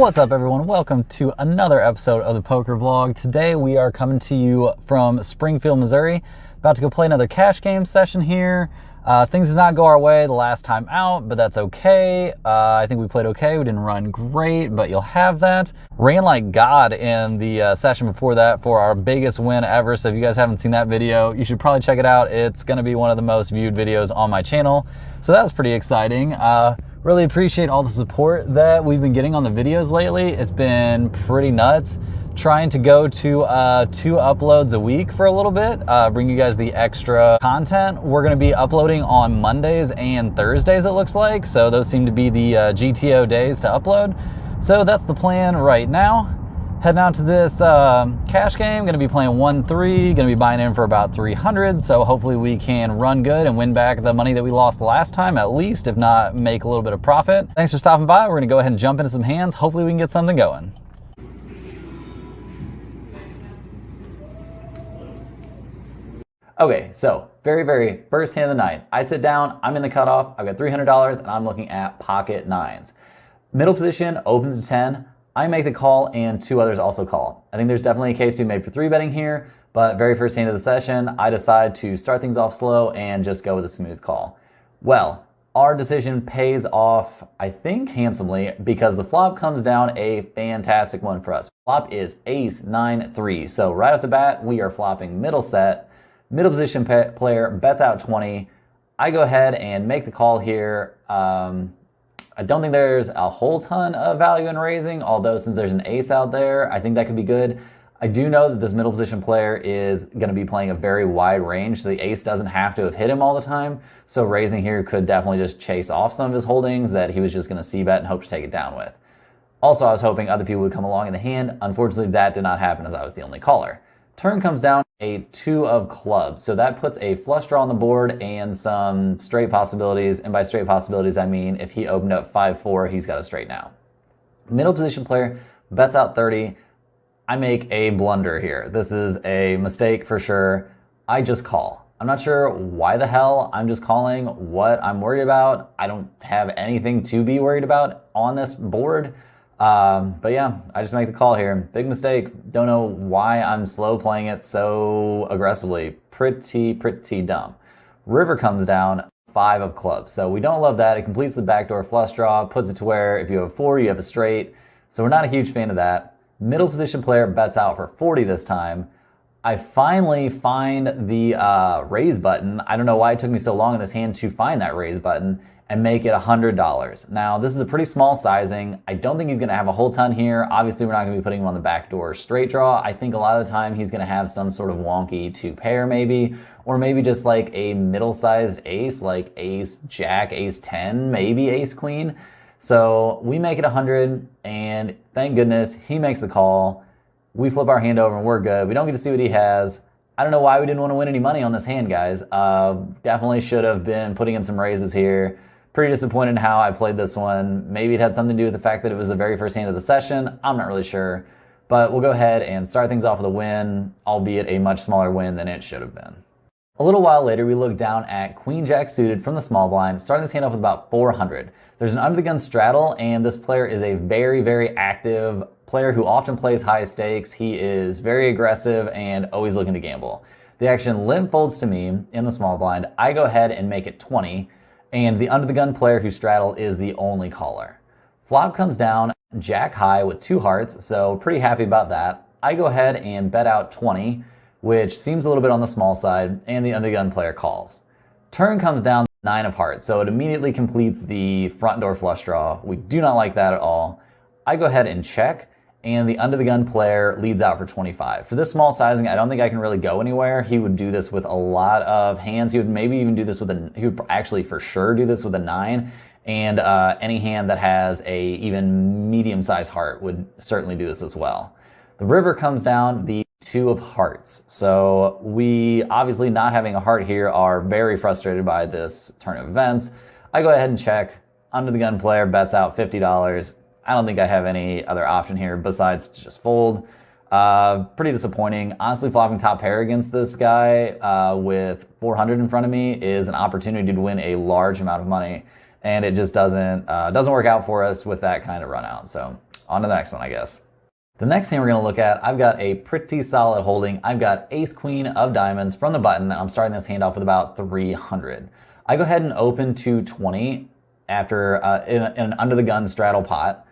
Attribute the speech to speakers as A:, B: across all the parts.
A: What's up, everyone? Welcome to another episode of the Poker Vlog. Today we are coming to you from Springfield, Missouri. About to go play another cash game session here. Things did not go our way the last time out, but that's okay. I think we played okay. We didn't run great, but you'll have that. Ran like God in the session before that for our biggest win ever. So if you guys haven't seen that video, you should probably check it out. It's going to be one of the most viewed videos on my channel. So that was pretty exciting. Really appreciate all the support that we've been getting on the videos lately. It's been pretty nuts. Trying to go to 2 uploads a week for a little bit, bring you guys the extra content. We're gonna be uploading on Mondays and Thursdays, it looks like. So those seem to be the GTO days to upload. So that's the plan right now. Heading out to this cash game, gonna be playing 1-3, gonna be buying in for about 300. So hopefully we can run good and win back the money that we lost last time, at least, if not make a little bit of profit. Thanks for stopping by. We're gonna go ahead and jump into some hands. Hopefully we can get something going. Okay, so very first hand of the night. I sit down, I'm in the cutoff, I've got $300 and I'm looking at pocket nines. Middle position opens to 10. I make the call and 2 others also call. I think there's definitely a case to be made for 3 betting here, but very first hand of the session, I decide to start things off slow and just go with a smooth call. Well, our decision pays off, I think, handsomely, because the flop comes down a fantastic one for us. Flop is ace 9-3. So right off the bat, we are flopping middle set. Middle position player bets out 20. I go ahead and make the call here. I don't think there's a whole ton of value in raising, although since there's an ace out there, I think that could be good. I do know that this middle position player is going to be playing a very wide range, so the ace doesn't have to have hit him all the time. So raising here could definitely just chase off some of his holdings that he was just going to c-bet and hope to take it down with. Also, I was hoping other people would come along in the hand. Unfortunately, that did not happen as I was the only caller. Turn comes down a 2 of clubs. So that puts a flush draw on the board and some straight possibilities. And by straight possibilities, I mean if he opened up 5-4, he's got a straight now. Middle position player bets out 30. I make a blunder here. This is a mistake for sure. I just call. I'm not sure why the hell I'm just calling what I'm worried about. I don't have anything to be worried about on this board. But yeah, I just make the call here. Big mistake. Don't know why I'm slow playing it so aggressively. Pretty dumb. River comes down 5 of clubs. So we don't love that. It completes the backdoor flush draw, puts it to where if you have 4, you have a straight. So we're not a huge fan of that. Middle position player bets out for 40 this time. I finally find the raise button. I don't know why it took me so long in this hand to find that raise button and make it $100. Now, this is a pretty small sizing. I don't think he's gonna have a whole ton here. Obviously, we're not gonna be putting him on the backdoor straight draw. I think a lot of the time he's gonna have some sort of wonky 2 pair maybe, or maybe just like a middle-sized ace, like ace jack, ace 10, maybe ace queen. So we make it 100, and thank goodness he makes the call. We flip our hand over and we're good. We don't get to see what he has. I don't know why we didn't want to win any money on this hand, guys. Definitely should have been putting in some raises here. Pretty disappointed in how I played this one. Maybe it had something to do with the fact that it was the very first hand of the session. I'm not really sure. But we'll go ahead and start things off with a win, albeit a much smaller win than it should have been. A little while later, we look down at Queen Jack suited from the small blind, starting this hand off with about 400. There's an under the gun straddle, and this player is a very active player who often plays high stakes. He is very aggressive and always looking to gamble. The action limp folds to me in the small blind. I go ahead and make it 20, and the under the gun player who straddled is the only caller. Flop comes down jack high with 2 hearts, so pretty happy about that. I go ahead and bet out 20, which seems a little bit on the small side, and the under the gun player calls. Turn comes down 9 of hearts, so it immediately completes the front door flush draw. We do not like that at all. I go ahead and check, and the under the gun player leads out for 25. For this small sizing, I don't think I can really go anywhere. He would do this with a lot of hands. He would maybe even do this with he would actually for sure do this with a 9. And any hand that has a even medium-sized heart would certainly do this as well. The river comes down the 2 of hearts. So we, obviously not having a heart here, are very frustrated by this turn of events. I go ahead and check. Under the gun player bets out $50. I don't think I have any other option here besides to just fold. Pretty disappointing. Honestly, flopping top pair against this guy with 400 in front of me is an opportunity to win a large amount of money, and it just doesn't work out for us with that kind of run out. So On to the next one, I guess. The next hand we're going to look at, I've got a pretty solid holding. I've got ace queen of diamonds from the button, and I'm starting this hand off with about 300. I go ahead and open to 20 after in an under the gun straddle pot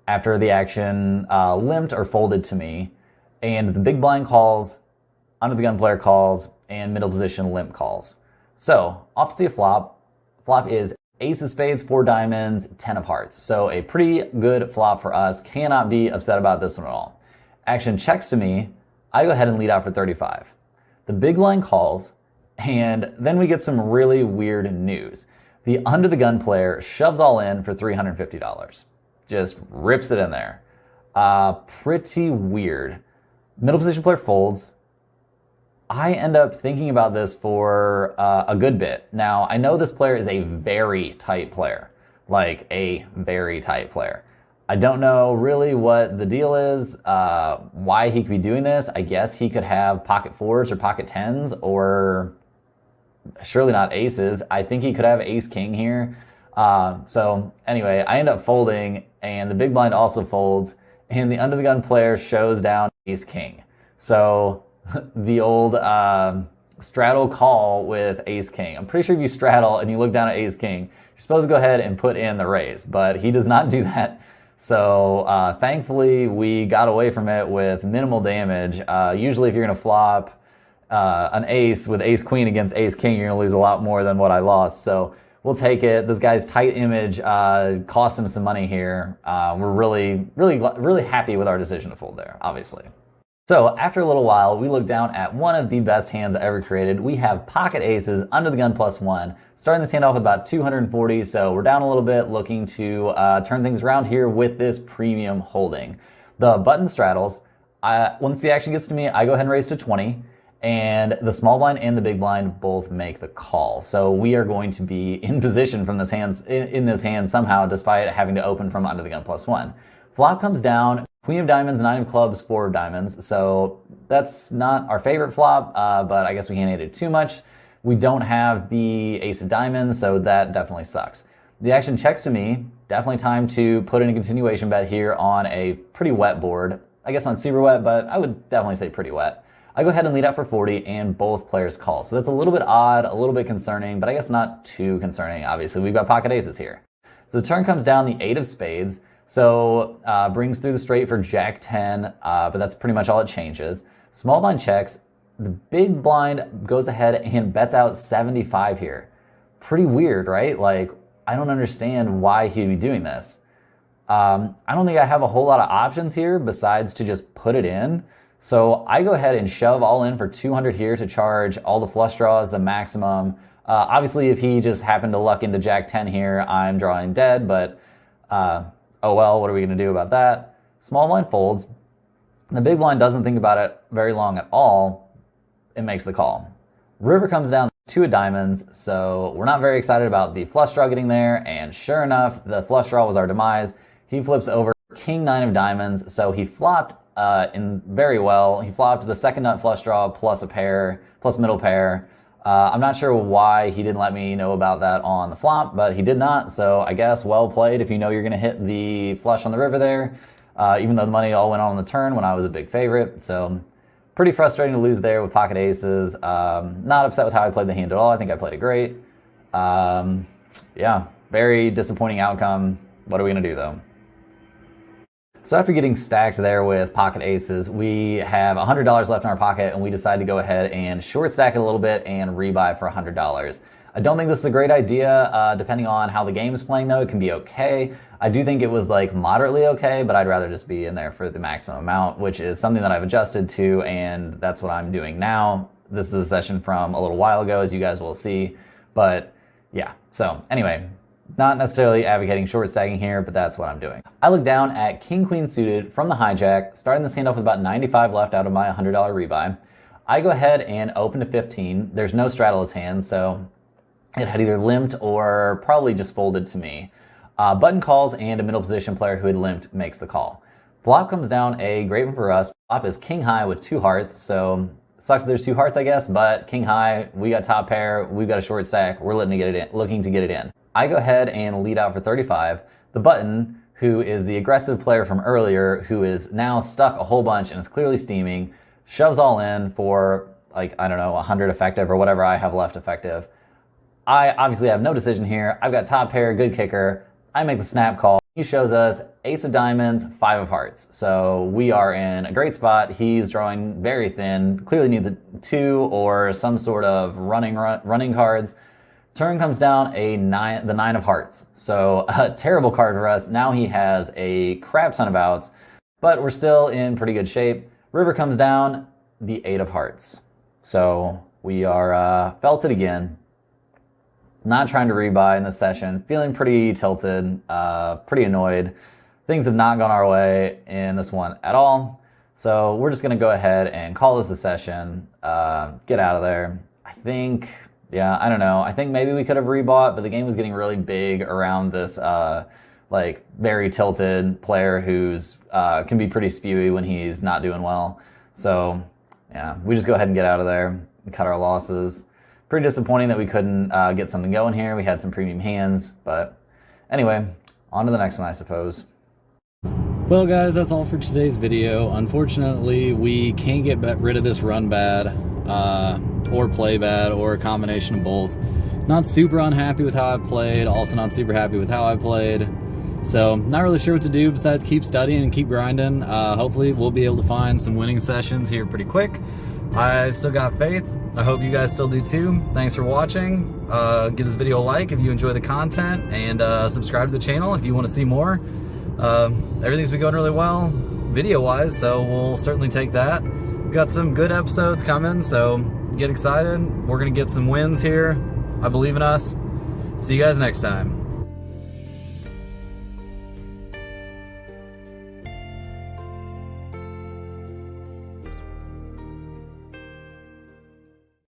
A: after the action limped or folded to me, and the big blind calls, under the gun player calls, and middle position limp calls. So off to see a flop. Flop is ace of spades, 4 diamonds, 10 of hearts. So a pretty good flop for us. Cannot be upset about this one at all. Action checks to me. I go ahead and lead out for 35. The big blind calls, and then we get some really weird news. The under the gun player shoves all in for $350. Just rips it in there. Pretty weird. Middle position player folds. I end up thinking about this for a good bit. Now, I know this player is a very tight player, like a very tight player. I don't know really what the deal is, why he could be doing this. I guess he could have pocket 4s or pocket 10s, or surely not aces. I think he could have ace king here. So anyway, I end up folding, and the big blind also folds, and the under the gun player shows down ace king. So the old straddle call with ace king. I'm pretty sure if you straddle and you look down at ace king, you're supposed to go ahead and put in the raise, but he does not do that. So thankfully we got away from it with minimal damage. Usually if you're going to flop an ace with ace queen against ace king, you're going to lose a lot more than what I lost. So we'll take it. This guy's tight image cost him some money here. We're really happy with our decision to fold there, obviously. So after a little while, we look down at one of the best hands ever created. We have pocket aces, under the gun +1, starting this hand off with about 240. So we're down a little bit, looking to turn things around here with this premium holding. The button straddles. Once the action gets to me, I go ahead and raise to 20. And the small blind and the big blind both make the call. So we are going to be in position from this hand, in this hand somehow, despite having to open from under the gun +1. Flop comes down, queen of diamonds, 9 of clubs, 4 of diamonds. So that's not our favorite flop, but I guess we can't hate it too much. We don't have the ace of diamonds, so that definitely sucks. The action checks to me. Definitely time to put in a continuation bet here on a pretty wet board. I guess not super wet, but I would definitely say pretty wet. I go ahead and lead out for 40, and both players call. So that's a little bit odd, a little bit concerning, but I guess not too concerning. Obviously, we've got pocket aces here. So the turn comes down, the 8 of spades. So brings through the straight for jack 10, but that's pretty much all it changes. Small blind checks. The big blind goes ahead and bets out 75 here. Pretty weird, right? Like, I don't understand why he'd be doing this. I don't think I have a whole lot of options here besides to just put it in. So I go ahead and shove all in for 200 here to charge all the flush draws, the maximum. Obviously, if he just happened to luck into jack 10 here, I'm drawing dead, but oh well, what are we going to do about that? Small blind folds. The big blind doesn't think about it very long at all. It makes the call. River comes down, 2 of diamonds, so we're not very excited about the flush draw getting there, and sure enough, the flush draw was our demise. He flips over king 9 of diamonds, so he flopped in very well. He flopped the second nut flush draw plus a pair, plus middle pair. I'm not sure why he didn't let me know about that on the flop, but he did not, so I guess well played if you know you're going to hit the flush on the river there, even though the money all went on the turn when I was a big favorite. So pretty frustrating to lose there with pocket aces. Not upset with how I played the hand at all. I think I played it great. Yeah, very disappointing outcome. What are we going to do though? So after getting stacked there with pocket aces, we have $100 left in our pocket, and we decide to go ahead and short stack it a little bit and rebuy for $100. I don't think this is a great idea. Depending on how the game is playing though, it can be okay. I do think it was like moderately okay, but I'd rather just be in there for the maximum amount, which is something that I've adjusted to, and that's what I'm doing now. This is a session from a little while ago, as you guys will see, but yeah. So anyway, not necessarily advocating short stacking here, but that's what I'm doing. I look down at king queen suited from the hijack, starting this hand off with about 95 left out of my $100 rebuy. I go ahead and open to 15. There's no straddle his hand, so it had either limped or probably just folded to me. Button calls, and a middle position player who had limped makes the call. Flop comes down, a great one for us. Flop is king high with 2 hearts, so sucks that there's 2 hearts, I guess, but king high, we got top pair, we've got a short stack, we're looking to get it in. I go ahead and lead out for 35. The button, who is the aggressive player from earlier, who is now stuck a whole bunch and is clearly steaming, shoves all in for, like, I don't know, 100 effective or whatever I have left effective. I obviously have no decision here. I've got top pair, good kicker. I make the snap call. He shows us ace of diamonds, 5 of hearts. So we are in a great spot. He's drawing very thin, clearly needs a 2 or some sort of running cards. Turn comes down the 9 of hearts. So a terrible card for us. Now he has a crap ton of outs, but we're still in pretty good shape. River comes down, the 8 of hearts. So we are felt it again. Not trying to rebuy in this session. Feeling pretty tilted, pretty annoyed. Things have not gone our way in this one at all. So we're just going to go ahead and call this a session. Get out of there. I think, yeah, I don't know. I think maybe we could have rebought, but the game was getting really big around this like very tilted player who's can be pretty spewy when he's not doing well. So yeah, we just go ahead and get out of there and cut our losses. Pretty disappointing that we couldn't get something going here. We had some premium hands, but anyway, on to the next one, I suppose. Well, guys, that's all for today's video. Unfortunately, we can't get rid of this run bad or play bad or a combination of both. Not super unhappy with how I played, also not super happy with how I played. So not really sure what to do besides keep studying and keep grinding. Hopefully we'll be able to find some winning sessions here pretty quick. I've still got faith. I hope you guys still do too. Thanks for watching. Give this video a like if you enjoy the content, and subscribe to the channel if you want to see more. Everything's been going really well video-wise, so we'll certainly take that. We've got some good episodes coming, so get excited. We're going to get some wins here. I believe in us. See you guys next time.